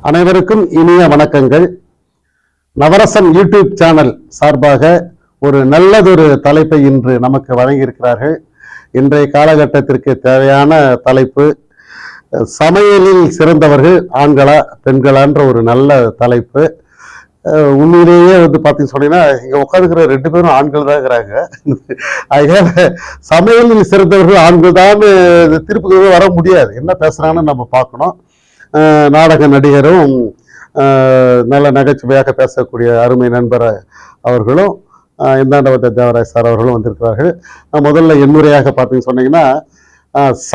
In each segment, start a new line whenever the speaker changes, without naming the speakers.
அனைவருக்கும் இனிய வணக்கங்கள். நவரசம் யூடியூப் சேனல் சார்பாக ஒரு நல்லதொரு தலைப்பை இன்று நமக்கு வழங்கியிருக்கிறார்கள். இன்றைய காலகட்டத்திற்கு தேவையான தலைப்பு, சமையலில் சிறந்தவர்கள் ஆண்களா பெண்களான்ற ஒரு நல்ல தலைப்பு. உண்மையிலேயே பார்த்தீங்கன்னு சொன்னீங்கன்னா இங்க உட்காந்துக்கிற 2 பேரும் ஆண்கள் தான் இருக்கிறாங்க. அதனால சமையலில் சிறந்தவர்கள் ஆண்கள் தான் திருப்பி வர முடியாது. என்ன பேசுறாங்கன்னு நம்ம பார்க்கணும். நாடக நடிகரும் நல்ல நகைச்சுவையாக பேசக்கூடிய அருமை நண்பர் அவர்களும் இந்தாண்டவத்த தேவராஜ் சார் அவர்களும் வந்திருக்கிறார்கள். முதல்ல எண்முறையாக பார்த்தீங்கன்னு சொன்னீங்கன்னா,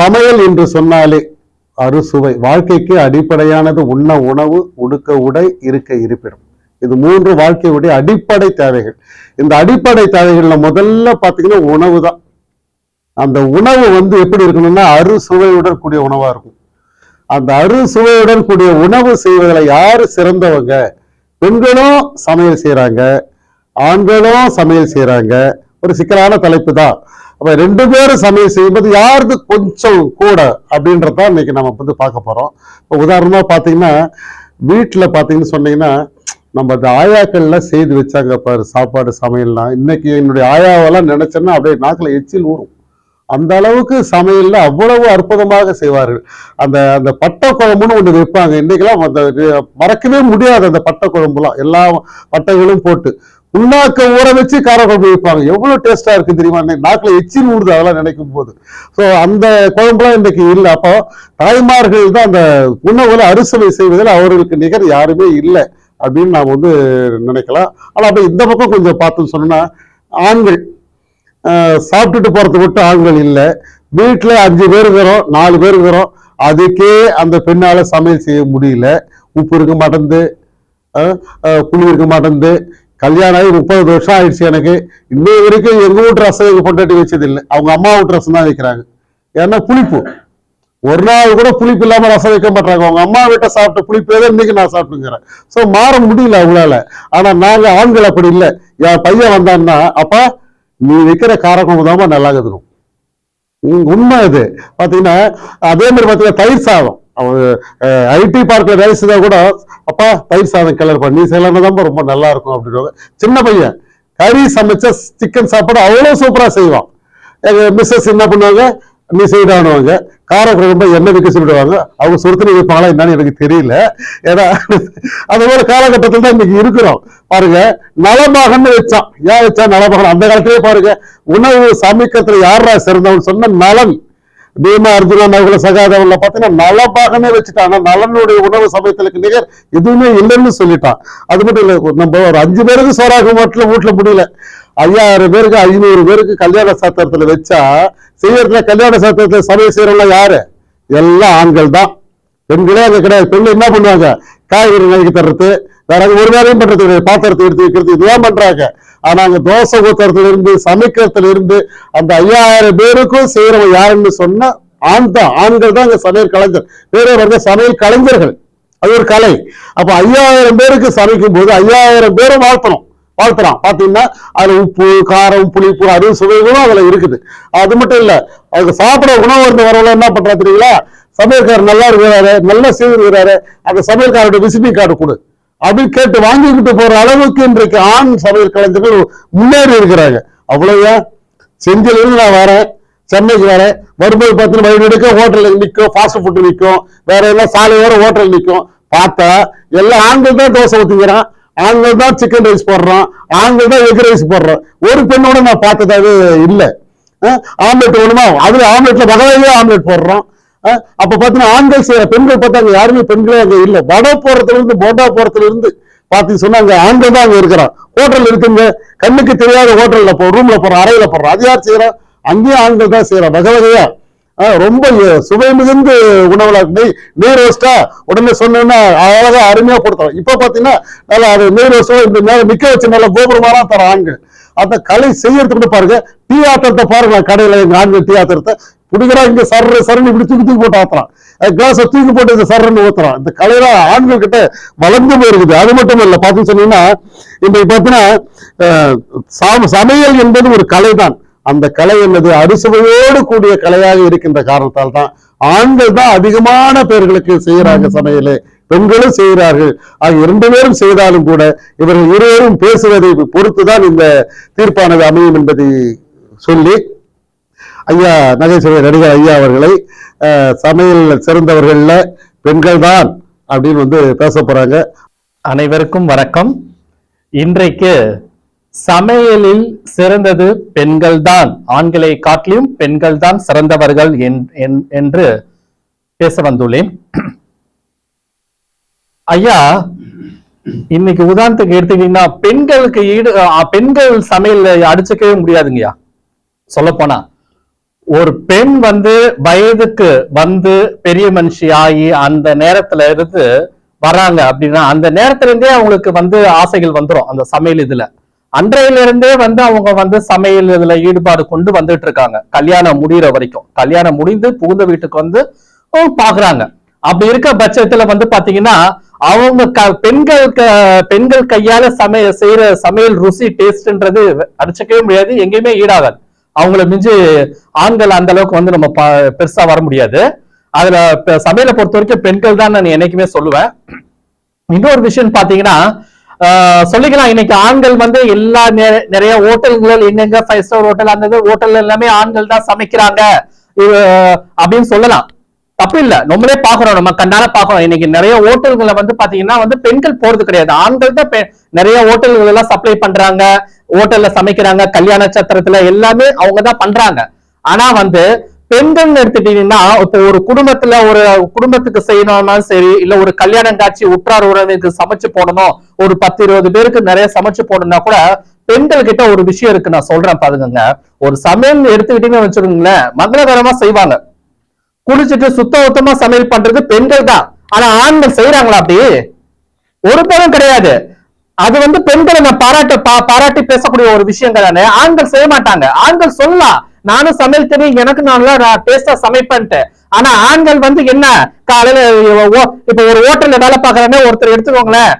சமையல் என்று சொன்னாலே அறுசுவை, வாழ்க்கைக்கு அடிப்படையானது உண்ண உணவு, உடுக்க உடை, இருக்க இருப்பிடம். இது 3 வாழ்க்கையுடைய அடிப்படை தேவைகள். இந்த அடிப்படை தேவைகள்ல முதல்ல பார்த்தீங்கன்னா உணவு தான். அந்த உணவு எப்படி இருக்கணும்னா அறுசுவையுடன் கூடிய உணவா இருக்கும். அந்த அறுசுவையுடன் கூடிய உணவு செய்வதில் யாரு சிறந்தவங்க? பெண்களும் சமையல் செய்யறாங்க, ஆண்களும் சமையல் செய்யறாங்க. ஒரு சிக்கலான தலைப்பு தான். அப்ப 2 பேரும் சமையல் செய்யும்போது யாருக்கு கொஞ்சம் கூட அப்படின்றதான் இன்னைக்கு நம்ம பார்க்க போறோம். இப்போ உதாரணமா பாத்தீங்கன்னா, வீட்டுல பாத்தீங்கன்னு சொன்னீங்கன்னா, நம்ம அந்த ஆயாக்கள்ல செய்து வச்சாங்க பாரு சாப்பாடு சமையல்லாம். இன்னைக்கு என்னுடைய ஆயாவெல்லாம் நினைச்சேன்னா அப்படியே நாக்குல எச்சில் ஊறும். அந்த அளவுக்கு சமையல்ல அவ்வளவு அற்புதமாக செய்வார்கள். அந்த அந்த பட்டை குழம்புன்னு ஒண்ணு வைப்பாங்க. இன்னைக்கெல்லாம் அந்த மறக்கவே முடியாது. அந்த பட்டை குழம்புலாம் எல்லா பட்டைகளும் போட்டு புண்ணாக்க ஊற வச்சு கார குழம்பு வைப்பாங்க. எவ்வளவு டேஸ்டா இருக்கு தெரியுமா? நாக்குல எச்சில் ஊடுது அதெல்லாம் நினைக்கும் போது. ஸோ அந்த குழம்புலாம் இன்னைக்கு இல்லை. அப்போ தாய்மார்கள் தான் அந்த உணவுல அறுசுவை செய்வதில் அவர்களுக்கு நிகர் யாருமே இல்லை அப்படின்னு நாம் நினைக்கலாம். ஆனா அப்ப இந்த பக்கம் கொஞ்சம் பார்த்துன்னு சொன்னா, ஆண்கள் சாப்பிட்டுட்டு போறதுக்கு மட்டும் ஆண்கள் இல்லை. வீட்டுல 5 பேர் இருக்கிறோம், 4 பேர் இருக்கிறோம். அதுக்கே அந்த பெண்ணால சமையல் செய்ய முடியல. உப்பு இருக்க மாட்டேங்குது, புளி இருக்க மாட்டேங்குது. கல்யாணம் ஆகி 30 வருஷம் ஆயிடுச்சு எனக்கு. இன்னும் வரைக்கும் எங்க வீட்டு ரசம் எங்க பொண்டாட்டி வச்சது இல்லை. அவங்க அம்மா வீட்டு ரசம் தான் வைக்கிறாங்க. ஏன்னா புளிப்பு, ஒரு நாள் கூட புளிப்பு இல்லாம ரசம் வைக்க மாட்டாங்க. அவங்க அம்மா வீட்டை சாப்பிட்ட புளிப்பே தான் இன்னைக்கு நான் சாப்பிட்டுங்கிறேன். ஸோ மாற முடியல அவங்களால. ஆனா நாங்க ஆண்கள் அப்படி இல்லை. என் பையன் வந்தான்னா, அப்பா நீ வைக்கிற காரக்குழம்பு தான் நல்லா இருக்கணும். உண்மை இது. பாத்தீங்கன்னா அதே மாதிரி பாத்தீங்கன்னா தயிர் சாதம், ஐடி பார்க்ல வேலை செய்தா கூட, அப்பா தயிர் சாதம் கிளறுப்பா நீ செய்யலாம் ரொம்ப நல்லா இருக்கும் அப்படின்னு. சின்ன பையன் கறி சமைச்ச சிக்கன் சாப்பாடு அவ்வளவு சூப்பரா செய்வான். எங்க மிஸ்ஸஸ் என்ன பண்ணுவாங்க, நீ செய்தானுவாங்க. காரக்குழம்பு எண்ணெய் விற்க சொல்லிடுவாங்க. அவங்க சுருத்தனை வைப்பாங்களா என்னன்னு எனக்கு தெரியல. ஏன்னா அது மாதிரி காலகட்டத்தில் தான் இன்னைக்கு இருக்கிறோம். பாருங்க, நலபாகன்னு வச்சான். ஏன் வச்சா நலபாகன்? அந்த காலத்திலே பாருங்க, உணவு சமைக்கிறதுல யாரா சிறந்தவன் சொன்ன நலன், பீமா அர்ஜுனா நகுல சகாதவன்ல பாத்தீங்கன்னா நலபாகனே வச்சுட்டான். நலனுடைய உணவு சமைத்தலுக்கு நிகர் எதுவுமே இல்லைன்னு சொல்லிட்டான். அது மட்டும் இல்ல, நம்ம ஒரு 5 பேருக்கு சோறாக மட்டும் வீட்டுல முடியல. 5000 பேருக்கு 500 பேருக்கு கல்யாண சாத்திரத்துல வச்சா, செய்யறதுல கல்யாண சாத்திரத்துல சமையல் செய்யறவங்க யாரு? எல்லாம் ஆண்கள் தான். பெண்களே அங்க கிடையாது. பெண்கள் என்ன பண்ணுவாங்க, காய்கறி நறுக்கி தர்றது, வேற ஒரு வேலையும் பண்றது கிடையாது. பாத்திரத்தை எடுத்து வைக்கிறது, இதுதான் பண்றாங்க. ஆனா அங்க தோசை ஊத்துறதுல இருந்து சமைக்கிறதுல இருந்து அந்த 5000 பேருக்கும் செய்யறவங்க யாருன்னு சொன்னா ஆண் தான். ஆண்கள் தான் அங்க சமையல் கலைஞர். வேற வந்து சமையல் கலைஞர்கள். அது ஒரு கலை. அப்ப 5000 பேருக்கு சமைக்கும் போது 5000 பேரும் வாழ்த்தணும். பாத்தீங்கன்னா அதுல உப்பு, காரம், புளிப்பு, அறுசுவைகளும் அதுல இருக்குது. அது மட்டும் இல்ல, அதுக்கு சாப்பிட உணவு வரவங்க என்ன பண்றா தெரியுங்களா, சமையல்காரர் நல்லா இருக்கிறாரு, நல்லா செய்திருக்கிறாரு, அந்த சமையல்காரோட விசிட்டிங் கார்டு கொடு அப்படின்னு கேட்டு வாங்கிக்கிட்டு போற அளவுக்கு இன்றைக்கு ஆண் சமையல் கலைஞர்கள் முன்னேறி இருக்கிறாங்க. அவ்வளவுதான். செஞ்சிலிருந்து நான் வரேன், சென்னைக்கு வரேன், வரும்போது பார்த்தீங்கன்னா வழி நெடுக்க ஹோட்டல் நிற்கும், ஃபாஸ்ட் ஃபுட்டு நிற்கும், வேற எல்லாம் சாலையோர ஹோட்டல் நிற்கும். பார்த்தா எல்லாம் ஆண்கள் தான் தோசை ஊத்திக்கிறான், ஆண்கள் தான் சிக்கன் ரைஸ் போடுறான், ஆண்கள் தான் எக் ரைஸ் போடுறான். ஒரு பெண்ணோட நான் பார்த்ததாவே இல்லை. ஆம்லெட் வேணுமா, அதுல ஆம்லெட்ல வகையே ஆம்லெட் போடுறோம். அப்ப பாத்தீங்கன்னா ஆண்கள் செய்யற, பெண்கள் பார்த்தா அங்க யாருமே பெண்களே அங்க இல்ல. வடை போறதுல இருந்து போண்டா போறதுல இருந்து பாத்தீங்க சொன்னா அங்க ஆண்கள் தான் அங்க இருக்கிறான். ஹோட்டல் இருக்குங்க, கண்ணுக்கு தெரியாத ஹோட்டல்ல ரூம்ல போறோம், அறையில போடுறோம். அது யார் செய்யறா? அங்கேயும் ஆண்கள் தான் செய்யறான். வகை வகையா ரொம்ப சுவை மிகுந்து உணவுல நெய் ரோஸ்டா உடனே சொன்னா அழகா அருமையா கொடுத்தோம். இப்ப பாத்தீங்கன்னா நல்லா அது நெய் ரோஸ்டோ இந்த மேல நிக்க வச்சு நல்ல கோபுரமாலாம் தர ஆண்கள். அந்த கலை செய்யறதுக்கு பாருங்க. டீ ஆத்திரத்தை பாருங்க, கடையில எங்க ஆண்கள் டீ ஆத்திரத்தை பிடிக்கிறா, இங்க சரணி இப்படி தூக்கி போட்டு ஆத்துறான், கிளாஸை தூக்கி போட்டு இந்த சரணி ஊத்துறான். இந்த கலையில ஆண்கள் கிட்ட வளர்ந்து போயிருக்குது. அது மட்டும் இல்ல, பாத்தீங்கன்னு சொன்னீங்கன்னா இன்னைக்கு பாத்தீங்கன்னா சமையல் என்பது ஒரு கலை தான். அந்த கலை என்பது அறுசுவையோடு கூடிய கலையாக இருக்கின்ற காரணத்தால் தான் ஆண்கள் தான் அதிகமான பேர்களுக்கு செய்யறாங்க சமையல். பெண்களும் செய்கிறார்கள். ஆக 2 பேரும் செய்தாலும் கூட இவர்கள் இருவரும் பேசுவதை பொறுத்துதான் இந்த தீர்ப்பானது அமையும் என்பதை சொல்லி ஐயா நகைச்சுவை நடிகர் ஐயா அவர்களை சமையல் சிறந்தவர்கள்ல பெண்கள் தான் அப்படின்னு பேச போறாங்க.
அனைவருக்கும் வணக்கம். இன்றைக்கு சமையலில் சிறந்தது பெண்கள் தான், ஆண்களை காட்டிலும் பெண்கள் தான் சிறந்தவர்கள் என்று பேச வந்துள்ளேன். ஐயா, இன்னைக்கு உதாரணத்துக்கு எடுத்துக்கிட்டீங்கன்னா பெண்களுக்கு பெண்கள் சமையல் அடிச்சுக்கவே முடியாதுங்கய்யா. சொல்ல போனா ஒரு பெண் வயதுக்கு பெரிய மனுஷி ஆகி அந்த நேரத்துல இருந்து வராங்க அப்படின்னா அந்த நேரத்துல இருந்தே அவங்களுக்கு ஆசைகள் வந்துடும். அந்த சமையல் இதுல அன்றையில இருந்தே அவங்க சமையல் இதுல ஈடுபாடு கொண்டு வந்துட்டு இருக்காங்க. கல்யாணம் முடிகிற வரைக்கும், கல்யாணம் முடிந்து புகுந்த வீட்டுக்கு பாக்குறாங்க. அப்படி இருக்க பட்சத்துல பாத்தீங்கன்னா அவங்க பெண்கள் கையால செய்யற சமையல் ருசி டேஸ்ட்ன்றது அடிச்சுக்கவே முடியாது, எங்கேயுமே ஈடாகாது. அவங்கள மிஞ்சி ஆண்கள் அந்த அளவுக்கு நம்ம பெருசா வர முடியாது. அதுல சமையலை பொறுத்த வரைக்கும் பெண்கள் தான் நான் என்னைக்குமே சொல்லுவேன். இன்னொரு விஷயம் பாத்தீங்கன்னா சொல்லிக்கலாம், இன்னைக்கு ஆண்கள் எல்லா நிறைய ஹோட்டல்கள் எங்கெங்க 5 ஸ்டார் ஹோட்டல் அந்த ஹோட்டல் எல்லாமே ஆண்கள் தான் சமைக்கிறாங்க அப்படின்னு சொல்லலாம். தப்பு இல்ல, நம்மளே பாக்குறோம், நம்ம கண்ணால பாக்குறோம். இன்னைக்கு நிறைய ஹோட்டல்களை பாத்தீங்கன்னா பெண்கள் போறது கிடையாது, ஆண்கள் தான் நிறைய ஹோட்டல்கள் எல்லாம் சப்ளை பண்றாங்க, ஹோட்டல்ல சமைக்கிறாங்க, கல்யாண சத்திரத்துல எல்லாமே அவங்கதான் பண்றாங்க. ஆனா பெண்கள் எடுத்துட்டீங்கன்னா இப்போ ஒரு குடும்பத்துக்கு செய்யணும்னாலும் சரி, இல்ல ஒரு கல்யாணம் காட்சி உற்றார் உறவினருக்கு சமைச்சு போடணும், ஒரு 10-20 பேருக்கு நிறைய சமைச்சு போடணும்னா கூட பெண்கள் கிட்ட ஒரு விஷயம் இருக்கு, நான் சொல்றேன் பாருங்க. ஒரு சமையல் எடுத்துக்கிட்டீங்கன்னு வச்சுக்கோங்களேன், மங்களகரமா செய்வாங்க, குளிச்சுட்டு சுத்தமா சமையல் பண்றது பெண்கள் தான். ஆனா ஆண்கள் செய்யறாங்களா? அப்படி ஒரு பேரும் கிடையாது. அது பெண்களை நான் பாராட்டி பேசக்கூடிய ஒரு விஷயம் தானே. ஆண்கள் செய்ய மாட்டாங்க. ஆண்கள் சொல்லலாம், நானும் சமையல் தெரியும், எனக்கு நான் டேஸ்டா சமைப்பேன்ட்டு. ஆனா ஆண்கள் என்ன, காலையில இப்ப ஒரு ஹோட்டல்ல வேலை பாக்குறானே ஒருத்தர் எடுத்துக்கோங்களேன்,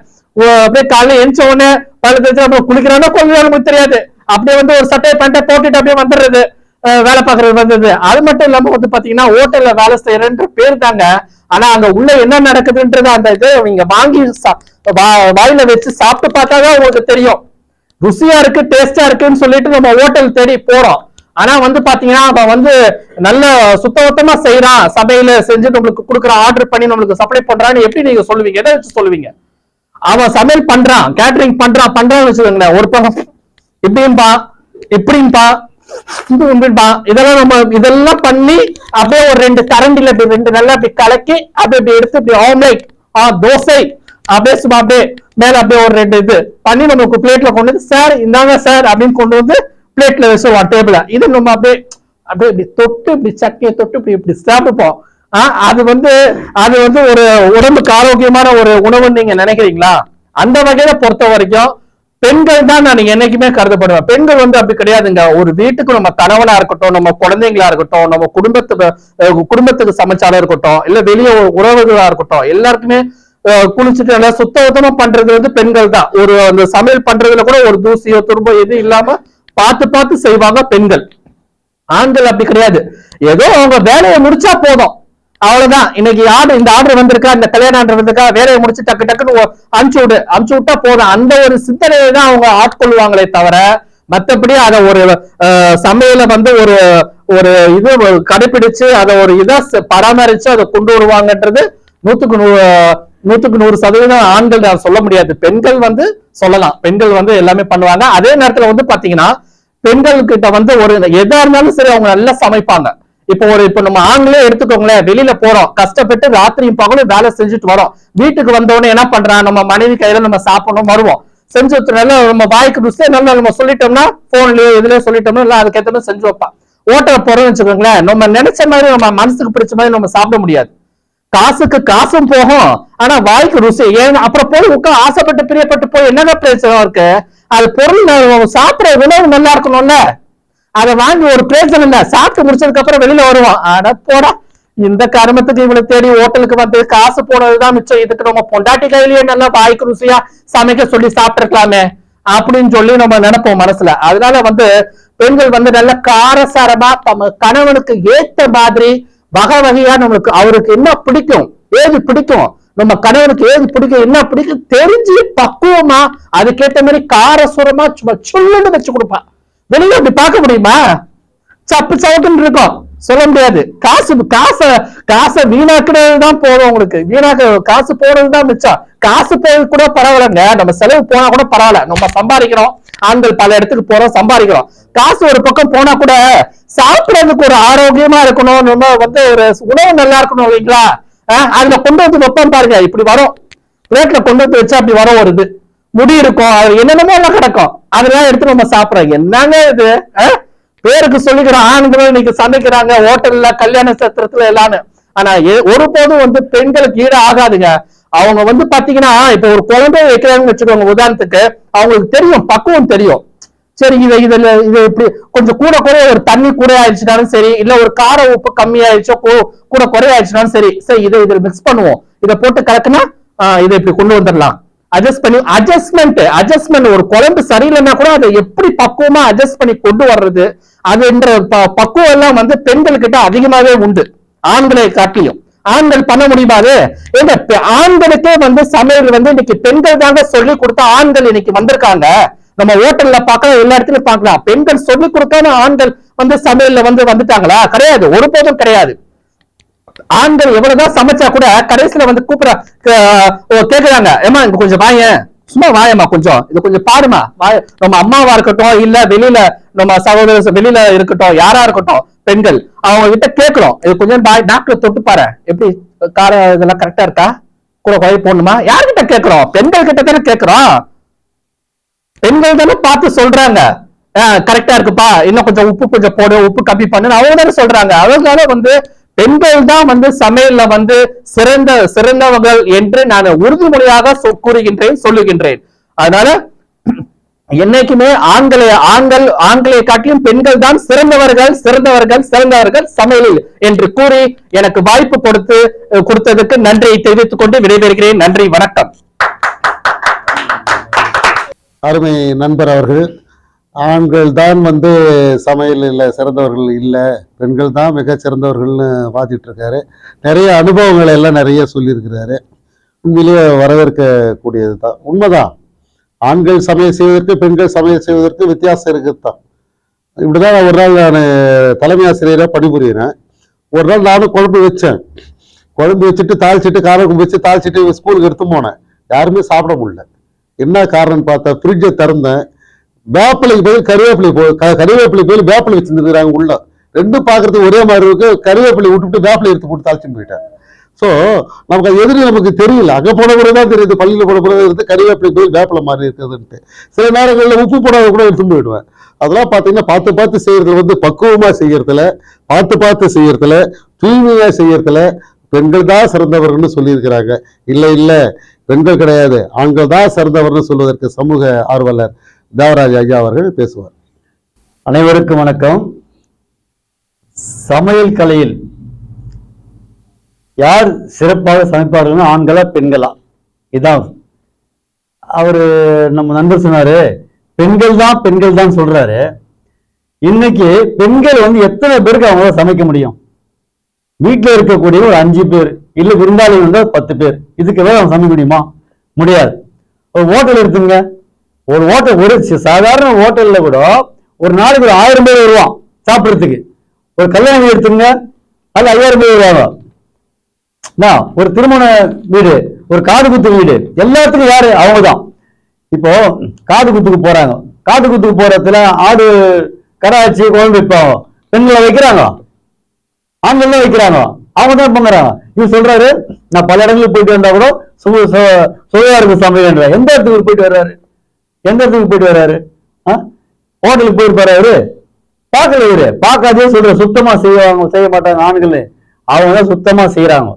அப்படியே காலையில எந்த உடனே பழுது குளிக்கிறானோ கொஞ்சம் தெரியாது, அப்படியே ஒரு சட்டையை பேண்ட்டை போட்டுட்டு அப்படியே வந்துடுறது, வேலை பாக்குறது அது மட்டும் இல்லாம பாத்தீங்கன்னா ஹோட்டல்ல வேலை செய்யறன்ற பேர் தாங்க. ஆனா அங்க உள்ள என்ன நடக்குதுன்றது அந்த இது நீங்க வாங்கி வாயில வச்சு சாப்பிட்டு பார்த்தாதான் உங்களுக்கு தெரியும். ருசியா இருக்கு, டேஸ்டா இருக்குன்னு சொல்லிட்டு நம்ம ஹோட்டல் தேடி போறோம். ஆனா பாத்தீங்கன்னா அவன் நல்ல சுத்தமா செய்யறான், சமையல செஞ்சு நம்மளுக்கு கொடுக்குறான், ஆர்டர் பண்ணி நம்மளுக்கு சப்ளை பண்றான்னு எப்படி நீங்க சொல்லுவீங்க? எதை வச்சு சொல்லுவீங்க? அவன் சமையல் பண்றான், கேட்டரிங் பண்றான்னு வச்சுக்கோங்களேன், ஒரு பக்கம் இப்படின்பா இதெல்லாம் பண்ணி அப்படியே ஒரு 2 கரண்டில 2 நல்லா அப்படி கலக்கி அப்படி எடுத்து இப்படி ஆம்லேட் தோசை அப்படியே சும்மா அப்படியே மேல அப்படியே ஒரு 2 இது பண்ணி நமக்கு பிளேட்ல கொண்டு வந்து, சார் இந்தாங்க சார் அப்படின்னு கொண்டு வந்து பிளேட்ல வச்சுருவான் டேபிள. இது நம்ம அப்படியே இப்படி தொட்டு இப்படி சக்கையை தொட்டு இப்படி சாப்பிடுப்போம். அது ஒரு உடம்புக்கு ஆரோக்கியமான ஒரு உணவுன்னு நீங்க நினைக்கிறீங்களா? அந்த வகையில பொறுத்த வரைக்கும் பெண்கள் தான் நான் என்னைக்குமே கருதப்படுவேன். பெண்கள் அப்படி கிடையாதுங்க. ஒரு வீட்டுக்கு நம்ம கணவனா இருக்கட்டும், நம்ம குழந்தைங்களா இருக்கட்டும், நம்ம குடும்பத்துக்கு சமைச்சாலும் இருக்கட்டும், இல்ல வெளியே உறவுகளா இருக்கட்டும், எல்லாருக்குமே குளிச்சுட்டு நல்லா சுத்தமா பண்றது பெண்கள் தான். அந்த சமையல் பண்றதுல கூட ஒரு தூசியோ துரும்போ எது இல்லாம பார்த்து செய்வாங்க பெண்கள். ஆண்கள் அப்படி கிடையாது. ஏதோ அவங்க வேலையை முடிச்சா போதும், அவ்வளவுதான். இன்னைக்கு இந்த ஆர்டர் வந்திருக்கா, இந்த கல்யாணம் ஆர்டர் வந்திருக்கா, வேலையை முடிச்சு டக்குன்னு அனுப்பிச்சு விட்டா போதும். அந்த ஒரு சிந்தனையை தான் அவங்க ஆட்கொள்வாங்களே தவிர மற்றபடி அதை ஒரு சமையல ஒரு இது கடைபிடிச்சு அதை ஒரு இதா பராமரிச்சு அதை கொண்டு வருவாங்கன்றது 100% ஆண்கள் நான் சொல்ல முடியாது. பெண்கள் சொல்லலாம், பெண்கள் எல்லாமே பண்ணுவாங்க. அதே நேரத்துல பாத்தீங்கன்னா பெண்கள் கிட்ட ஒரு எதா இருந்தாலும் சரி அவங்க நல்லா சமைப்பாங்க. இப்ப நம்ம ஆண்களே எடுத்துக்கோங்களேன், வெளியில போறோம், கஷ்டப்பட்டு ராத்திரியும் பகலும் வேலை செஞ்சுட்டு வரோம், வீட்டுக்கு வந்தோடனே என்ன பண்றான், நம்ம மனைவி கையில நம்ம சாப்பிடணும் வருவோம், செஞ்சு நல்லா நம்ம வாய்க்கு ருசியா நல்லா நம்ம சொல்லிட்டோம்னா போன்லயோ இதுலயோ சொல்லிட்டோம்னா எல்லாம் அதுக்கேற்ற மாதிரி செஞ்சு வைப்பான். ஓட்டல போறோம்னு வச்சுக்கோங்களேன், நம்ம நினைச்ச மாதிரி நம்ம மனசுக்கு பிடிச்ச மாதிரி நம்ம சாப்பிட முடியாது. காசுக்கு காசும் போகும், ஆனா வாய்க்கு ருசி. ஏன் அப்புறம் போய் ஆசைப்பட்டு பிரியப்பட்டு போய் என்னென்ன பிரச்சனை இருக்கு, அது பொருள் சாப்பிடுற உணவு நல்லா இருக்கணும்ல, அதை வாங்கி ஒரு பிரயோஜனம் இல்ல. சாப்பிட்டு முடிச்சதுக்கு அப்புறம் வெளியில வருவான், ஆனா போடா இந்த கருமத்துக்கு இவனை தேடி ஹோட்டலுக்கு காசு போனதுதான் மிச்சம், இதுக்கு நம்ம பொண்டாட்டி கையிலேயே நல்லா வாய்க்கு ருசியா சமைக்க சொல்லி சாப்பிட்டுருக்கலாமே அப்படின்னு சொல்லி நம்ம நினைப்போம் மனசுல. அதனால பெண்கள் நல்ல காரசாரமா தம்ம கணவனுக்கு ஏத்த மாதிரி வகை வகையா நம்மளுக்கு அவருக்கு என்ன பிடிக்கும், ஏது பிடிக்கும் நம்ம கணவனுக்கு ஏது பிடிக்கும் என்ன பிடிக்கும் தெரிஞ்சு பக்குவமா அதுக்கேற்ற மாதிரி காரசுரமா சும்மா சொல்லுன்னு வச்சு கொடுப்பா. வெளியில அப்படி பார்க்க முடியுமா? சப்பு சவுக்குன்னு இருக்கும், சொல்ல முடியாது. காசை வீணாக்குறது தான் போதும் உங்களுக்கு. காசு போறதுதான் மிச்சம். காசு போறது கூட பரவாயில்லைங்க, நம்ம செலவு போனா கூட பரவாயில்ல. நம்ம சம்பாதிக்கிறோம், ஆண்கள் பல இடத்துக்கு போறோம், சம்பாதிக்கிறோம். காசு ஒரு பக்கம் போனா கூட சாப்பிடறதுக்கு ஒரு ஆரோக்கியமா இருக்கணும், நம்ம ஒரு உணவு நல்லா இருக்கணும் இல்லைங்களா? அதுல கொண்டு வந்து வைப்போம் பாருங்க, இப்படி வரும் பிளேட்ல கொண்டு வந்து வச்சா அப்படி வரும். ஒரு இது முடி இருக்கும், அது என்னென்னமோ எல்லாம் கிடக்கும், அதெல்லாம் எடுத்து நம்ம சாப்பிடுறோம். என்னங்க இது? பேருக்கு சொல்லிக்கிறோம் ஆண்களும் இன்னைக்கு சமைக்கிறாங்க ஹோட்டல்ல, கல்யாண சத்திரத்துல எல்லாமே. ஆனா ஒருபோதும் பெண்களுக்கு ஈடு ஆகாதுங்க. அவங்க பாத்தீங்கன்னா இப்ப ஒரு குழந்தைய வைக்கிறாங்கன்னு வச்சுக்கோங்க உதாரணத்துக்கு, அவங்களுக்கு தெரியும், பக்குவம் தெரியும். சரி இது இப்படி கொஞ்சம் கூட குறைய ஒரு தண்ணி கூட ஆயிடுச்சுனாலும் சரி, இல்ல ஒரு கார உப்பு கம்மி ஆயிடுச்சோ கூட குறைய ஆயிடுச்சுனாலும் சரி, சரி இதை மிக்ஸ் பண்ணுவோம், இதை போட்டு கலக்குனா இதை இப்படி கொண்டு வந்துடலாம். அட்ஜஸ்ட்மெண்ட். ஒரு குழம்பு சரியில்லைன்னா கூட அதை எப்படி பக்குவமா அட்ஜஸ்ட் பண்ணி கொண்டு வர்றது, அதுன்ற பக்குவம் எல்லாம் பெண்கள் அதிகமாவே உண்டு ஆண்களை காட்டியும். ஆண்கள் பண்ண முடியுமாது? ஆண்களுக்கே சமையல் இன்னைக்கு பெண்கள் தாங்க சொல்லி கொடுத்தா ஆண்கள் இன்னைக்கு வந்திருக்காங்க. நம்ம ஹோட்டல்ல பார்க்கலாம், எல்லா இடத்துலயும் பார்க்கலாம். பெண்கள் சொல்லி கொடுக்காம ஆண்கள் சமையல்ல வந்துட்டாங்களா? கிடையாது, ஒருபோதும் கிடையாது. ஆண்கள் எவ்வளவுதான் சமைச்சா கூட கடைசியில கூப்பிட கேக்குறாங்க, ஏமா இங்க கொஞ்சம் வாயேன், சும்மா வாயம்மா, கொஞ்சம் இது கொஞ்சம் பாருமா. நம்ம அம்மாவா இருக்கட்டும், இல்ல வெளியில நம்ம சகோதரர் வெளியில இருக்கட்டும், யாரா இருக்கட்டும், பெண்கள் அவங்க கிட்ட கேட்கிறோம், இது கொஞ்சம் டாக்டர் தொட்டு பாரு, எப்படி காரம் இதெல்லாம் கரெக்டா இருக்கா, கூட குறை போடணுமா? யார்கிட்ட கேட்கிறோம்? பெண்கள் கிட்ட தானே கேட்கிறோம். பெண்கள் தானே பார்த்து சொல்றாங்க, கரெக்டா இருக்குப்பா, இன்னும் கொஞ்சம் உப்பு கொஞ்சம் போடு, உப்பு கம்மி பண்ணு, அவங்க தானே சொல்றாங்க. அதனால பெண்கள் தான் சமையல்ல சிறந்தவர்கள் என்று நான் உறுதிமொழியாக கூறுகின்றேன், சொல்லுகின்றேன். அதனால என்னைக்குமே ஆண்களை காட்டியும் பெண்கள் தான் சிறந்தவர்கள் சமையலில் என்று கூறி எனக்கு வாய்ப்பு கொடுத்ததுக்கு நன்றியை தெரிவித்துக் கொண்டு விடைபெறுகிறேன். நன்றி, வணக்கம்.
அருமை நண்பர் அவர்கள், ஆண்கள் தான் சமையலில் சிறந்தவர்கள் இல்லை, பெண்கள் தான் மிக சிறந்தவர்கள்னு வாதிட்டு இருக்காரு. நிறைய அனுபவங்களை எல்லாம் நிறைய சொல்லியிருக்கிறாரு. உண்மையிலேயே வரவேற்கக்கூடியது தான், உண்மைதான். ஆண்கள் சமையல் செய்வதற்கு பெண்கள் சமையல் செய்வதற்கு வித்தியாசம் இருக்குது தான். இப்படிதான் ஒரு நாள் நான் தலைமை ஆசிரியராக பணிபுரியிறேன். ஒரு நாள் நானும் குழம்பு வச்சேன். குழம்பு வச்சுட்டு தாளிச்சிட்டு காரம் வச்சு தாளிச்சிட்டு ஸ்கூலுக்கு எடுத்து போனேன். யாருமே சாப்பிட முடியல. என்ன காரணம்னு பார்த்தா ஃப்ரிட்ஜை திறந்தேன், வேப்பிலைக்கு பதில் கறிவேப்பிலை போய் வேப்பிலை வச்சுருந்துருக்காங்க உள்ள. ரெண்டும் பார்க்கறதுக்கு ஒரே மாதிரி இருக்கு. கறிவேப்பிலை விட்டுவிட்டு வேப்பிலை எடுத்து போட்டு தாளிச்சுன்னு போயிட்டேன். ஸோ நமக்கு அது எதிரி நமக்கு தெரியல, அங்கே போன கூட தான் தெரியுது, பள்ளியில் போன கூட இருந்து கறிவேப்பிலை போய் வேப்பிலை மாதிரி இருக்குதுன்ட்டு. சில நேரங்களில் உப்பு போடாத கூட எடுத்துன்னு போயிடுவேன். அதெல்லாம் பார்த்தீங்கன்னா பார்த்து செய்யறதுல பக்குவமாக செய்யறதுல, பார்த்து செய்யறதுல, தூய்மையாக செய்யறதுல பெண்கள் தான் சிறந்தவர்கள்னு சொல்லியிருக்கிறாங்க. இல்லை பெண்கள் கிடையாது, ஆண்கள் தான் சிறந்தவர்னு சொல்வதற்கு சமூக ஆர்வலர் தேவராஜ் ஐயா அவர்கள் பேசுவார்.
அனைவருக்கும் வணக்கம். சமையல் கலையில் யார் சிறப்பாக சமைப்பார்கள், ஆண்களா பெண்களா? இதான் அவரு நம்ம நண்பர் சொன்னாரு, பெண்கள் தான் சொல்றாரு. இன்னைக்கு பெண்கள் எத்தனை பேருக்கு அவங்களால சமைக்க முடியும்? வீட்டுல இருக்கக்கூடிய ஒரு 5 பேர், இல்ல விருந்தாளி 10 பேர், இதுக்கு வேற அவங்க சமைக்க முடியுமா? முடியாது. ஒரு ஹோட்டல் எடுத்துங்க, ஒரு சாதாரண ஹோட்டல்ல கூட ஒரு நாளைக்கு ஒரு 1000 பேர் வருவான் சாப்பிடறதுக்கு. ஒரு கல்யாணம் எடுத்துங்க, அது 5000 பேர் வருவாங்க. ஒரு திருமண வீடு, ஒரு காது குத்து வீடு, எல்லாத்துக்கும் யாரு? அவங்கதான். இப்போ காது குத்துக்கு போறாங்க, காது குத்துக்கு போறதுல ஆடு கடாச்சி குழம்பு வைப்பாங்க, பெண்களை வைக்கிறாங்க, ஆண்கள் தான் வைக்கிறாங்க, அவங்க தான் பங்குறாங்க. இவர் சொல்றாரு, நான் பல இடங்களுக்கு போயிட்டு வந்தா கூட சுவையா இருக்கு சமையல்ன்ற. எந்த இடத்துக்கு போயிட்டு வர்றாரு? ஹோட்டலுக்கு போயிருப்பாரு அவரு? பார்க்கல. இவரு பார்க்காதே சொல்ற, சுத்தமா செய்ய மாட்டாங்க ஆண்கள், அவங்க தான் சுத்தமா செய்யறாங்க.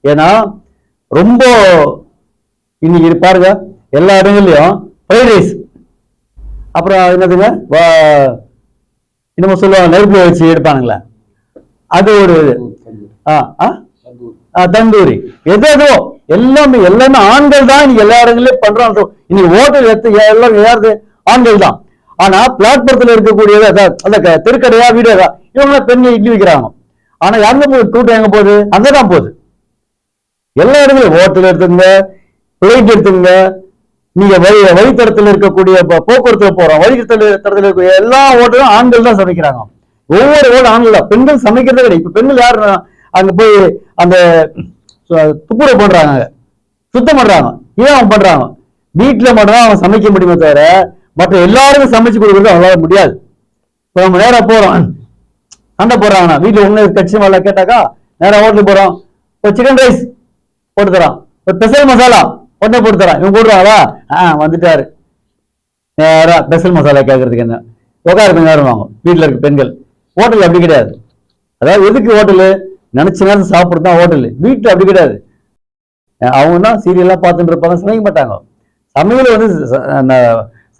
ஏன்னா ரொம்ப இன்னைக்கு பாருங்க எல்லா இடங்கள்லயும் ஃப்ரைட் ரைஸ், அப்புறம் என்னதுங்க இன்னமும் சொல்லுவாங்க நெருப்புல வச்சு எடுப்பானுங்களா, அது ஒரு தந்தூரி, எதோ எல்லாமே ஆண்கள் தான் இன்னைக்கு எல்லா இடங்களையும் பண்றாங்க. இன்னைக்கு ஹோட்டல் எல்லாம் யாரு? ஆண்கள் தான். ஆனா பிளாட்பாரத்துல இருக்கக்கூடியது அந்த தெருக்கடையா வீடியோதா, இவங்க பெண்கள் இட்லி வைக்கிறாங்க. ஆனா யாருங்க கூட்டம் எங்க போகுது? அங்கதான் போகுது. எல்லா இடத்துலயும் ஹோட்டல் எடுத்துங்க, பிளைட் எடுத்துங்க, நீங்க வழித்தடத்தில் இருக்கக்கூடிய போக்குவரத்துல போறோம், வழித்தடத்தில் இருக்கக்கூடிய எல்லா ஹோட்டலும் ஆண்கள் தான் சமைக்கிறாங்க. ஒவ்வொரு ஹோட்டல் ஆண்கள் தான், பெண்கள் சமைக்கிறதே கிடையாது. இப்ப பெண்கள் யாரு அங்க போய் அந்த துப்புரவு பண்றாங்க, சுத்தம் பண்றாங்க, ஏன் அவங்க பண்றாங்க? வீட்டுல மட்டும் அவன் சமைக்க முடியுமே தவிர மற்ற எல்லாருக்கும் சமைச்சு கொடுக்கறது அவங்களால முடியாது. இப்ப நம்ம நேரம் போறோம், சண்டை போடுறாங்கன்னா வீட்டுல ஒண்ணு கட்சி மேல கேட்டாக்கா நேரம் ஹோட்டலுக்கு போறோம், ஒரு சிக்கன் ரைஸ் போட்டு தரான், ஒரு ஸ்பெஷல் மசாலா உடனே போட்டு தரான். இவங்க போடுறாங்களா? வந்துட்டாரு நேரா ஸ்பெஷல் மசாலா கேட்கறதுக்கு என்ன உட்காரு நேரம் வாங்க. வீட்டுல இருக்க பெண்கள் ஹோட்டல் அப்படி கிடையாது. அதாவது எதுக்கு ஹோட்டலு? நினைச்ச நேரம் சாப்பிடுறது தான் ஹோட்டலு. வீட்டுல அப்படி கிடையாது. அவங்க தான் சீரியல்லாம் பார்த்துட்டு இருப்பாங்க, சமைக்க மாட்டாங்க. சமையல் வந்து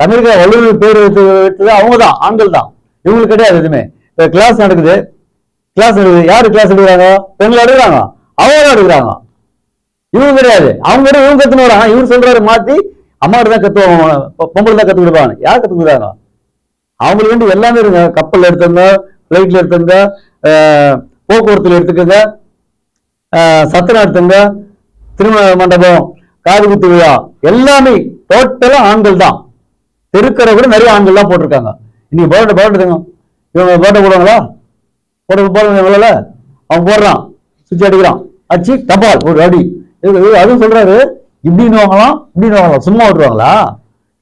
சமையல் வல்லுநர் பேர் வச்சது அவங்க தான், ஆண்கள் தான். இவங்களுக்கு கிடையாது எதுவுமே. இப்ப கிளாஸ் நடக்குது, யாரு கிளாஸ் எடுக்கிறாங்க? பெண்கள் எடுக்கிறாங்க, அவங்க தான் எடுக்கிறாங்க. இவங்க கிடையாது, அவங்க இவங்க கத்துன்னு வராங்க. இவரு சொல்றாரு மாத்தி அம்மா தான் கத்துவாங்க, பொம்பளை தான் கத்து கொடுப்பாங்க. யார் கத்து கொடுக்குறாங்க? அவங்களுக்கு வேண்டி எல்லாமே இருங்க. கப்பல் எடுத்துங்க, பிளைட்ல எடுத்துங்க, போக்குவரத்துல எடுத்துக்கங்க, சத்திரம் எடுத்துங்க, திருமண மண்டபம், காது குத்து விழா, எல்லாமே டோட்டலா ஆண்கள் தான். தெருக்கரை கூட நிறைய ஆண்கள் தான் போட்டிருக்காங்க. இன்னைக்கு போட்டுங்க, இவங்க போட்ட போடுவாங்களா? போடுவாங்கல்ல, அவன் போடுறான், சுவிட்ச் அடிக்கிறான், அச்சு தபால் ஒரு அடி. அதுவும் சொல்றாரு, இப்படின்னு வாங்கலாம், இப்படின்னு வாங்கலாம், சும்மா விட்டுருவாங்களா?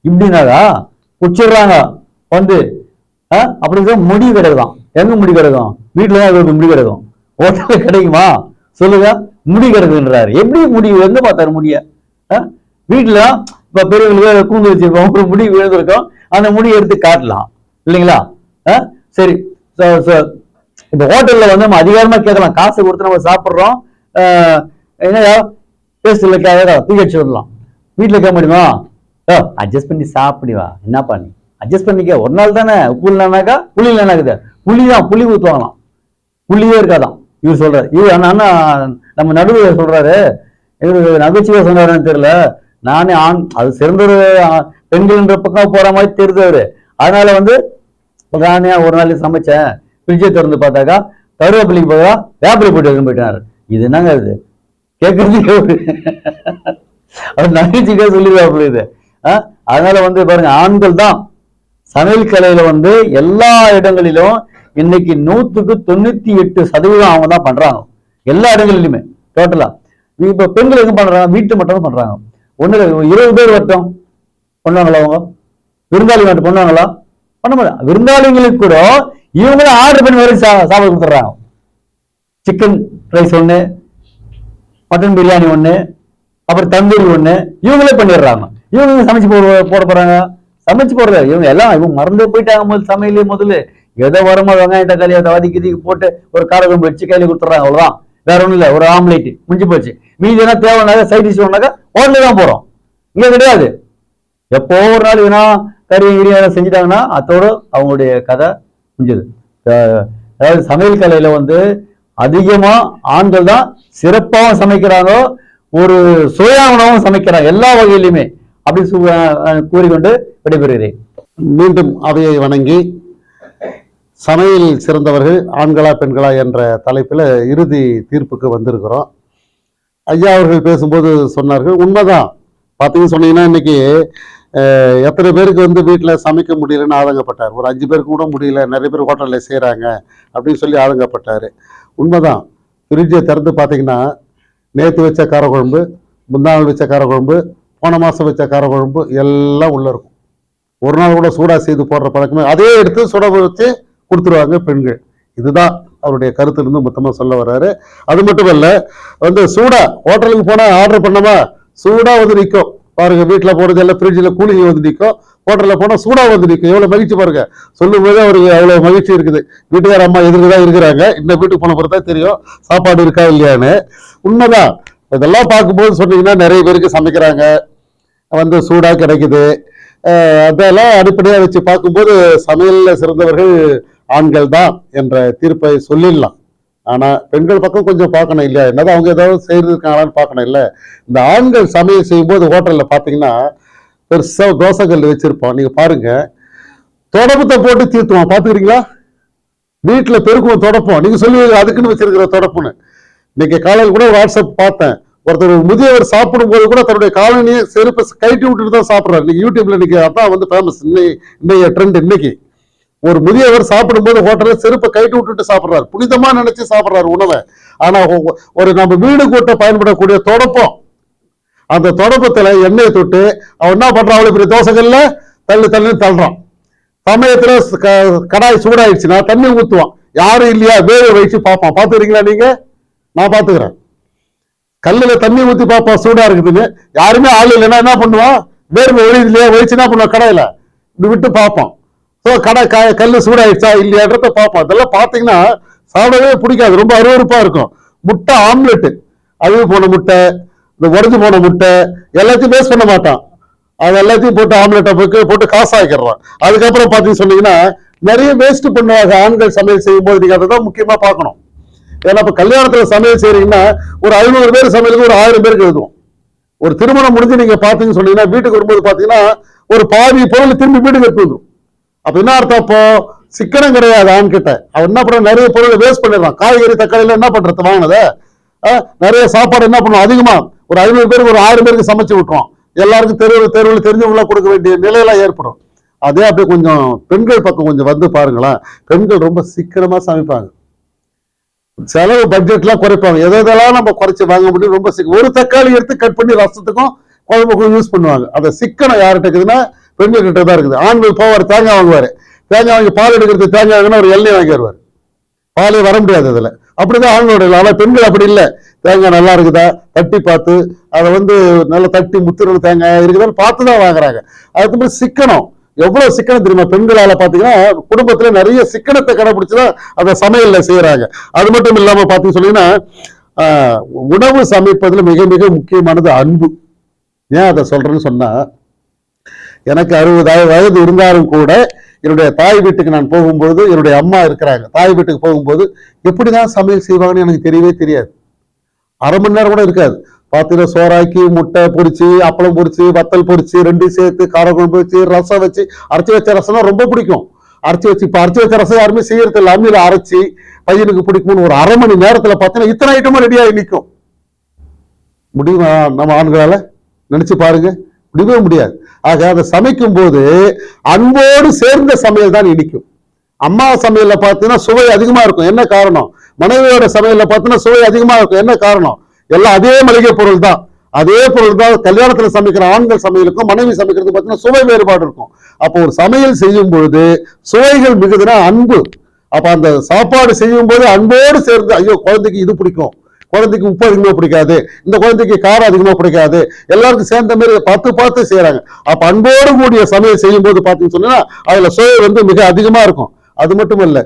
இப்படின்னாக்கா உச்சிடுறாங்க வந்து. அப்படி முடி கிடக்குதான். எங்க முடி கிடக்கும்? வீட்டுலதான் முடி கிடக்கும். ஹோட்டல்ல கிடைக்குமா சொல்லுங்க? முடி கிடக்குன்றாரு. எப்படி முடி எங்க பார்த்தாரு முடிய? வீட்டுல இப்ப பெரியவங்களுக்கு கூந்து வச்சிருக்கோம், ஒரு முடி விழுந்திருக்கோம், அந்த முடியை எடுத்து காட்டலாம் இல்லைங்களா? சரி, இப்ப ஹோட்டல்ல வந்து நம்ம அதிகாரமா கேட்கலாம், காசு கொடுத்து நம்ம சாப்பிடுறோம், என்னையா டேஸ்ட் இல்ல தூக்கி விடலாம். வீட்டுல கேட்க முடியுமா? அட்ஜஸ்ட் பண்ணி சாப்பிடுவா, என்னப்பா நீ அட்ஜஸ்ட் பண்ணிக்க, ஒரு நாள் தானே, உப்பு இல்லைனாக்கா புளி இல்லைனாக்குது, புளிதான், புளி ஊற்றுவாங்களாம், புளியே இருக்காதான். இவர் சொல்றாரு, இவர் அண்ணா நம்ம நடுவர் சொல்றாரு, இவரு நகைச்சுவை சொன்னாருன்னு தெரியல, நானே ஆண் அது சிறந்தொரு பெண்கள்ன்ற பக்கம் போற மாதிரி தெரிஞ்சவரு. அதனால வந்து நானே ஒரு நாள் சமைச்சேன், ஃப்ரிட்ஜை திறந்து பார்த்தாக்கா கருவேப்பிலைக்கு போதா வேப்பிலை போட்டு போயிட்டாரு. இது என்னங்க இது கேட்கறதுக்கு அவர் நகைச்சுக்கா சொல்லிடுவாப்புல இது. அதனால வந்து பாருங்க, ஆண்கள் தான் சமையல் கலையில வந்து எல்லா இடங்களிலும் இன்னைக்கு 100% அவங்க தான் பண்றாங்க, எல்லா இடங்களிலுமே டோட்டலா. இப்ப பெண்கள் எங்க பண்றாங்க? வீட்டு மட்டும் பண்றாங்க. ஒண்ணு 20 பேர் வட்டம் பண்ணுவாங்களா? அவங்க விருந்தாளி மட்டும் பண்ணுவாங்களா? பண்ண மாட்டாங்க. விருந்தாளிங்களுக்கு கூட இவங்களே ஆர்டர் பண்ணி வரை சாப்பாடு கொடுத்துட்றாங்க. சிக்கன் ரைஸ் ஒண்ணு, மட்டன் பிரியாணி ஒண்ணு, அப்புறம் தந்தூரி ஒண்ணு, இவங்களே பண்ணிடுறாங்க. இவங்க சமைச்சு போட போறாங்க, சமைச்சு போடுறது இவங்க எல்லாம். இவங்க மறந்து போயிட்டாங்க சமையலே. முதல்ல ஏதோ வரமா வெங்காயம் தக்காளி அதை வதக்கி போட்டு ஒரு காரக்குழம்பு வச்சு கையில கொடுத்துறாங்க, அவ்வளவுதான். வேற ஒண்ணும் இல்லை, ஒரு ஆம்லேட் முடிஞ்சு போச்சு. மீதி என்ன தேவைனாக்கா சைட் டிஷ் ஒன்னாக்கா ஹோட்டலுக்கு தான் போறோம், இங்க கிடையாது. எப்போ ஒரு நாள் வேணா கறி கிரியாணி செஞ்சுட்டாங்கன்னா அதோட அவங்களுடைய கதை முடிஞ்சது. அதாவது சமையல் கலையில வந்து அதிகமா ஆண்கள் தான் சிறப்பாகவும் சமைக்கிறாங்க, ஒரு சுயாவனவும் சமைக்கிறாங்க, எல்லா வகையிலுமே. அப்படி கூறிக்கொண்டு விடைபெறுகிறேன்.
மீண்டும் அவையை வணங்கி, சமையல் சிறந்தவர்கள் ஆண்களா பெண்களா என்ற தலைப்பில் இறுதி தீர்ப்புக்கு வந்திருக்கிறோம். ஐயா அவர்கள் பேசும்போது சொன்னார்கள், உண்மைதான். பார்த்தீங்கன்னு சொன்னீங்கன்னா இன்னைக்கு எத்தனை பேருக்கு வந்து வீட்டில் சமைக்க முடியலன்னு ஆதங்கப்பட்டார். ஒரு 5 பேருக்கு கூட முடியல, நிறைய பேர் ஹோட்டலில் செய்கிறாங்க அப்படின்னு சொல்லி ஆதங்கப்பட்டார். உண்மைதான். ஃப்ரிட்ஜை திறந்து பார்த்தீங்கன்னா நேற்று வச்ச காரக்குழம்பு, முந்தாள் வச்ச காரக்குழம்பு, போன மாதம் வச்ச காரக்குழம்பு எல்லாம் உள்ளே இருக்கும். ஒரு நாள் கூட சூடாக செய்து போடுற பழக்கமே, அதே எடுத்து சுட வச்சு கொடுத்துருவாங்க பெண்கள். இதுதான் அவருடைய கருத்துலேருந்து மொத்தமாக சொல்ல வர்றாரு. அது மட்டும் இல்லை, வந்து சூடாக ஹோட்டலுக்கு போனால் ஆர்டர் பண்ணோமா சூடாக வந்து நிற்கும் பாருங்க. வீட்டில் போகிறது எல்லாம் ஃப்ரிட்ஜில் கூலிங் வந்து நிற்கும், ஹோட்டலில் போனால் சூடாக வந்து நிற்கும். எவ்வளோ மகிழ்ச்சி பாருங்க. சொல்லும் போதே அவருக்கு அவ்வளோ மகிழ்ச்சி இருக்குது. வீட்டுக்கார அம்மா எதிர்க்கு தான் இருக்கிறாங்க, இந்த வீட்டுக்கு போன பிறகு தான் தெரியும் சாப்பாடு இருக்கா இல்லையான்னு. உண்மைதான். இதெல்லாம் பார்க்கும்போது சொன்னீங்கன்னா நிறைய பேருக்கு சமைக்கிறாங்க, வந்து சூடாக கிடைக்குது. அதெல்லாம் அடிப்படையாக வச்சு பார்க்கும்போது சமையலில் சிறந்தவர்கள் ஆண்கள் தான் என்ற தீர்ப்பை சொல்லிடலாம். ஆனால் பெண்கள் பக்கம் கொஞ்சம் பார்க்கணும் இல்லையா? என்னதான் அவங்க ஏதாவது செய்யறதுக்கானு பார்க்கணும் இல்லை? இந்த ஆண்கள் சமையல் செய்யும்போது ஹோட்டலில் பார்த்தீங்கன்னா பெருசாக தோசைக்கல் வச்சிருப்போம். நீங்கள் பாருங்க, தொடப்பத்தை போட்டு தீர்த்துவோம். பார்த்துக்கிறீங்களா? வீட்டில் பெருக்குவோம், தொடப்போம். நீங்கள் சொல்லுவீங்க அதுக்குன்னு வச்சிருக்கிற தொடப்புன்னு. இன்னைக்கு காலையில் கூட வாட்ஸ்அப் பார்த்தேன், ஒருத்தர் முதியவர் சாப்பிடும் போது கூட தன்னுடைய காலனியை செருப்பை கழட்டி விட்டுட்டு தான் சாப்பிட்றாரு. இன்னைக்கு யூடியூப்ல இன்னைக்கு அதான் வந்து ஃபேமஸ். இன்னைக்கு ட்ரெண்ட். இன்னைக்கு ஒரு முதியவர் சாப்பிடும் போது ஹோட்டல்ல செருப்பை கழட்டி விட்டுட்டு சாப்பிட்றாரு, புனிதமா நினைச்சு சாப்பிட்றாரு உணவை. ஆனா ஒரு நம்ம வீடு கூட்ட பயன்படக்கூடிய தொடப்பம், அந்த தொடப்பத்துல எண்ணெயை தொட்டு அவன் என்ன பண்றான், அவ்வளவு பெரிய தோசைகள்ல தள்ளுன்னு தள்ளுறான். சமயத்துல கடாய் சூடாயிடுச்சுன்னா தண்ணி ஊத்துவான், யாரும் இல்லையா வேக வச்சு பார்ப்பான். பாத்துக்கிறீங்களா நீங்க? நான் பாத்துக்கிறேன். கல்லுல தண்ணி ஊத்தி பார்ப்பான் சூடா இருக்குதுன்னு. யாருமே ஆள் இல்லைன்னா என்ன பண்ணுவான், வேர்வை ஒழியுது இல்லையா, ஒழிச்சு என்ன பண்ணுவான், கடாயில இப்படி விட்டு பார்ப்பான். கல்லு சூடாயிடுச்சா இல்லையான்றத பார்ப்போம். அதெல்லாம் பாத்தீங்கன்னா சாப்பிடவே பிடிக்காது, ரொம்ப அருவருப்பா இருக்கும். முட்டை ஆம்லெட், அழுகு போன முட்டை, இந்த உடஞ்சு போன முட்டை எல்லாத்தையும் வேஸ்ட் பண்ண மாட்டான். அது எல்லாத்தையும் போட்டு ஆம்லெட்டை போட்டு காசாக்கிடுறான். அதுக்கப்புறம் பாத்தீங்கன்னு சொன்னீங்கன்னா நிறைய வேஸ்ட் பண்ணுவாங்க ஆண்கள் சமையல் செய்யும் போது. நீங்க அதை தான் முக்கியமா பார்க்கணும். ஏன்னா இப்ப கல்யாணத்துல சமையல் செய்யறீங்கன்னா ஒரு 500 பேர் சமையலுக்கு ஒரு 1000 பேருக்கு எழுதுவோம். ஒரு திருமணம் முடிஞ்சு நீங்க பாத்தீங்கன்னு சொன்னீங்கன்னா வீட்டுக்கு வரும்போது பாத்தீங்கன்னா ஒரு பாதி பொருள் திரும்பி வீட்டுக்கு எடுத்து வந்துடும். அப்ப என்ன அர்த்தம், அப்போ சிக்கனம் கிடையாது ஆண் கிட்ட. அவன் என்ன பண்ற, நிறைய பொருளை வேஸ்ட் பண்ணிடுறான். காய்கறி தக்காளியில என்ன பண்றது, வாங்கினத நிறைய சாப்பாடு என்ன பண்ணுவோம், அதிகமா ஒரு 500 பேருக்கு ஒரு 1000 பேருக்கு சமைச்சு விட்டுருவோம். எல்லாருக்கும் தெருவில் தெரிஞ்சவங்களா கொடுக்க வேண்டிய நிலையெல்லாம் ஏற்படும். அதே அப்படியே கொஞ்சம் பெண்கள் பக்கம் கொஞ்சம் வந்து பாருங்களேன். பெண்கள் ரொம்ப சிக்கனமா சமைப்பாங்க, செலவு பட்ஜெட்லாம் குறைப்பாங்க. எதெல்லாம் நம்ம குறைச்சி வாங்க முடியும், ரொம்ப ஒரு தக்காளி எடுத்து கட் பண்ணி ரசத்துக்கும் குழம்புக்கும் யூஸ் பண்ணுவாங்க. அந்த சிக்கனம் யார்கிட்ட இருக்குதுன்னா பெண்கள் கிட்ட தான் இருக்குது. ஆண்கள் போவார், தேங்காய் வாங்குவாரு, தேங்காய் வாங்கி பால் எடுக்கிறது, தேங்காய் வாங்கினா ஒரு எண்ணெய் வாங்கி வருவார், பாலே வர முடியாது அதுல. அப்படிதான் ஆண்களோட இல்லை. ஆனா பெண்கள் அப்படி இல்லை. தேங்காய் நல்லா இருக்குதா தட்டி பார்த்து அதை வந்து நல்லா தட்டி முத்துறது தேங்காய் இருக்குதான்னு பார்த்துதான் வாங்குறாங்க. அதுக்கு மாதிரி சிக்கனம், எவ்வளவு சிக்கனம் தெரியுமா பெண்களால பாத்தீங்கன்னா குடும்பத்துல நிறைய சிக்கனத்தை கடைபிடிச்சுதான் அந்த சமையல்ல செய்யறாங்க. அது மட்டும் இல்லாம பாத்தீங்கன்னு சொன்னீங்கன்னா உணவு சமைப்பதுல மிக மிக முக்கியமானது அன்பு. ஏன் அதை சொல்றேன்னு சொன்னா, எனக்கு 60 வயது இருந்தாலும் கூட என்னுடைய தாய் வீட்டுக்கு நான் போகும்போது, என்னுடைய அம்மா இருக்கிறாங்க, தாய் வீட்டுக்கு போகும்போது எப்படிதான் சமையல் செய்வாங்கன்னு எனக்கு தெரியவே தெரியாது. அரை மணி நேரம் கூட இருக்காது. பாத்தீங்கன்னா சோறாக்கி முட்டை பொரிச்சு, அப்பளம் பொரிச்சு, வத்தல் பொரிச்சு, ரெண்டும் சேர்த்து காரக்குழம்பு வச்சு, ரசம் வச்சு, அரைச்சி வச்ச ரசம்னா ரொம்ப பிடிக்கும். அரைச்சி வச்ச ரசம் யாருமே செய்யறது இல்லை. அம்மியில அரைச்சி பையனுக்கு பிடிக்கும்னு ஒரு அரை மணி நேரத்துல பாத்தீங்கன்னா இத்தனை ஐட்டமும் ரெடியாகி நிற்கும். முடியுமா நம்ம ஆண்களால? நினைச்சு பாருங்க, முடியவே முடியாது. ஆக அதை சமைக்கும் போது அன்போடு சேர்ந்த சமையல் தான் இனிக்கும். அம்மா சமையல்ல பாத்தீங்கன்னா சுவை அதிகமா இருக்கும். என்ன காரணம்? மனைவியோட சமையல்ல பாத்தீங்கன்னா சுவை அதிகமா இருக்கும். என்ன காரணம்? எல்லாம் அதே மளிகை பொருள் தான், அதே பொருள் தான். கல்யாணத்துல சமைக்கிற ஆண்கள் சமையலுக்கும் மனைவி சமைக்கிறது பாத்தீங்கன்னா சுவை வேறுபாடு இருக்கும். அப்போ ஒரு சமையல் செய்யும் பொழுது சுவைகள் மிகுதுன்னா அன்பு. அப்ப அந்த சாப்பாடு செய்யும் போது அன்போடு சேர்ந்து, ஐயோ குழந்தைக்கு இது பிடிக்கும், குழந்தைக்கு உப்பு அதிகமா பிடிக்காது, இந்த குழந்தைக்கு காரம் அதிகமா பிடிக்காது, எல்லாருக்கும் சேர்ந்த மாதிரி பார்த்து செய்யறாங்க. அப்ப அன்போடு கூடிய சமையல் செய்யும் போது பாத்தீங்கன்னு சொன்னா அதுல சுவை வந்து மிக அதிகமா இருக்கும். அது மட்டும் இல்ல,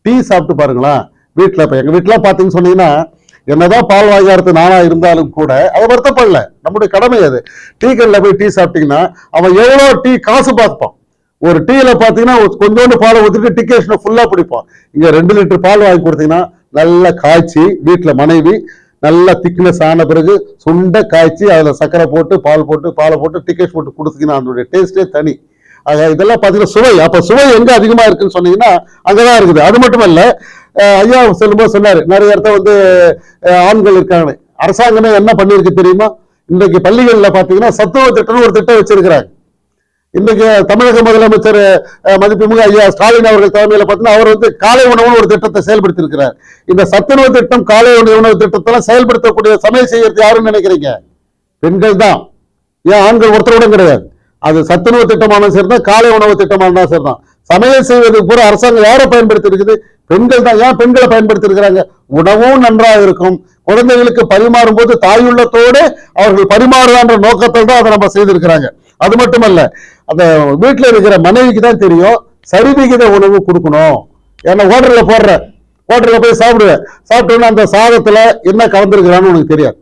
டீ சாப்பிட்டு பாருங்களேன் வீட்டுல. இப்ப எங்க வீட்டுல பாத்தீங்கன்னு சொன்னீங்கன்னா என்னதான் பால் வாங்காரத்து நானா இருந்தாலும் கூட அதை வருத்தப்படல, நம்முடைய கடமை அது. டீ கடையில போய் டீ சாப்பிட்டீங்கன்னா அவன் எவ்வளவு டீ காசு பார்ப்பான். ஒரு டீல பாத்தீங்கன்னா கொஞ்சோண்டு பாலை ஊற்றிட்டு டிகேஷனை ஃபுல்லா பிடிப்பான். இங்க 2 லிட்டர் பால் வாங்கி கொடுத்தீங்கன்னா நல்லா காய்ச்சி வீட்டுல மனைவி நல்லா திக்னஸ் ஆன பிறகு சுண்ட காய்ச்சி அதுல சர்க்கரை போட்டு பாலை போட்டு டிகேஷ் போட்டு கொடுத்தீங்கன்னா அதனுடைய டேஸ்டே தனி. இதெல்லாம் பாத்தீங்கன்னா சுவை. அப்ப சுவை எங்க அதிகமா இருக்குன்னு சொன்னீங்கன்னா அங்கதான் இருக்குது. அது மட்டும் இல்ல, ஐயா சொல்லும்போது சொன்னாரு நிறைய இடத்த வந்து ஆண்கள் இருக்காங்க. அரசாங்கமே என்ன பண்ணிருக்கு தெரியுமா? இன்றைக்கு பள்ளிகள்ல பாத்தீங்கன்னா சத்துணவு திட்டம்னு ஒரு திட்டம் வச்சிருக்கிறாங்க. இன்றைக்கு தமிழக முதலமைச்சர் மதிப்புமிகு ஐயா ஸ்டாலின் அவர்கள் தலைமையில பார்த்தீங்கன்னா அவர் வந்து காலை உணவுன்னு ஒரு திட்டத்தை செயல்படுத்தி இருக்கிறார். இந்த சத்துணவு திட்டம், காலை உணவு திட்டத்தெல்லாம் செயல்படுத்தக்கூடிய சமையல் செய்யறது யாருன்னு நினைக்கிறீங்க? பெண்கள் தான். ஏன் ஆண்கள் ஒருத்தரோட கிடையாது. அது சத்துணவு திட்டமான சரிதான், காலை உணவு திட்டமான சரிதான். சமையல் செய்வதற்கு பூரா அரசாங்கம் யாரை பயன்படுத்தி இருக்குது? பெண்கள் தான். ஏன் பெண்களை பயன்படுத்தி இருக்கிறாங்க? உணவும் நன்றாக இருக்கும், குழந்தைகளுக்கு பரிமாறும் போது தாயுள்ளத்தோடு அவர்கள் பரிமாறுகின்ற நோக்கத்தில் தான் அதை நம்ம செய்திருக்கிறாங்க. அது மட்டுமல்ல, அந்த வீட்டுல இருக்கிற மனைவிக்கு தான் தெரியும் சரிவிகித உணவு கொடுக்கணும். ஏன்னா ஹோட்டல்ல போய் சாப்பிட்டோன்னா அந்த சாதத்துல என்ன கலந்துருக்கிறான்னு உனக்கு தெரியாது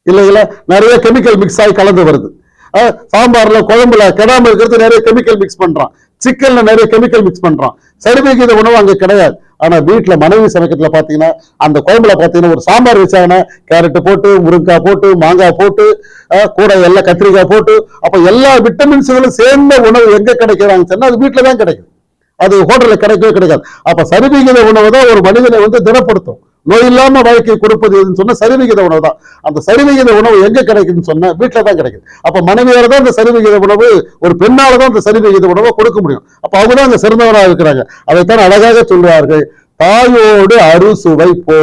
இல்லைங்களா? நிறைய கெமிக்கல் மிக்ஸ் ஆகி கலந்து வருது. சாம்பார்ல குழம்புல கெடாம இருக்கிறது நிறைய கெமிக்கல் மிக்ஸ் பண்றான், சிக்கன்ல நிறைய கெமிக்கல் மிக்ஸ் பண்றான். சரிவிகித உணவு அங்க கிடையாது. ஆனா வீட்டுல மனைவி சமைக்கிறதுல பாத்தீங்கன்னா அந்த குழம்புல பாத்தீங்கன்னா ஒரு சாம்பார் வச்சாங்கன்னா கேரட் போட்டு, முருங்காய் போட்டு, மாங்காய் போட்டு, கூட எல்லாம் கத்திரிக்காய் போட்டு, அப்ப எல்லா விட்டமின்ஸ்களும் சேர்ந்த உணவு எங்க கிடைக்கிறாங்க சொன்னா அது வீட்டுலதான் கிடைக்கும். அது ஹோட்டல்ல கிடைக்கவே கிடைக்காது. அப்ப சரிவிகித உணவு தான் ஒரு மனிதனை வந்து திடப்படுத்தும். நோய் இல்லாம வாழ்க்கை கொடுப்பது எதுன்னு சொன்னா சரிவிகித உணவு தான். அந்த சரிவிகித உணவு எங்க கிடைக்குதுன்னு சொன்னா வீட்டுல தான் கிடைக்குது. அப்ப மனைவியால தான் அந்த சரிவிகித உணவு, ஒரு பெண்ணால தான் அந்த சரிவிகித உணவை கொடுக்க முடியும். அப்ப அவங்க தான் அங்க சிறந்தவராக இருக்கிறாங்க. அதைத்தான் அழகாக சொல்லுவார்கள், தாயோடு அறுசுவை போ,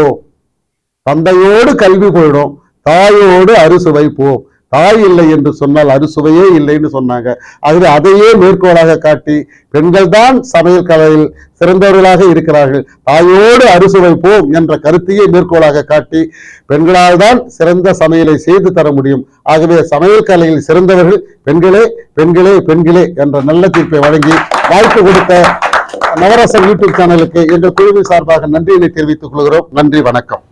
தந்தையோடு கல்வி போயிடும், தாயோடு அறுசுவை போ. தாய் இல்லை என்று சொன்னால் அறுசுவையே இல்லைன்னு சொன்னாங்க. ஆகவே அதையே மேற்கோளாக காட்டி பெண்கள் தான் சமையல் கலையில் சிறந்தவர்களாக இருக்கிறார்கள், தாயோடு அறுசுவை போம் என்ற கருத்தையே மேற்கோளாக காட்டி பெண்களால் தான் சிறந்த சமையலை செய்து தர முடியும். ஆகவே சமையல் கலையில் சிறந்தவர்கள் பெண்களே, பெண்களே, பெண்களே என்ற நல்ல தீர்ப்பை வழங்கி வாய்ப்பு கொடுத்த நவரசம் யூடியூப் சேனலுக்கு எங்கள் குழுவின் சார்பாக நன்றியினை தெரிவித்துக் கொள்கிறோம். நன்றி, வணக்கம்.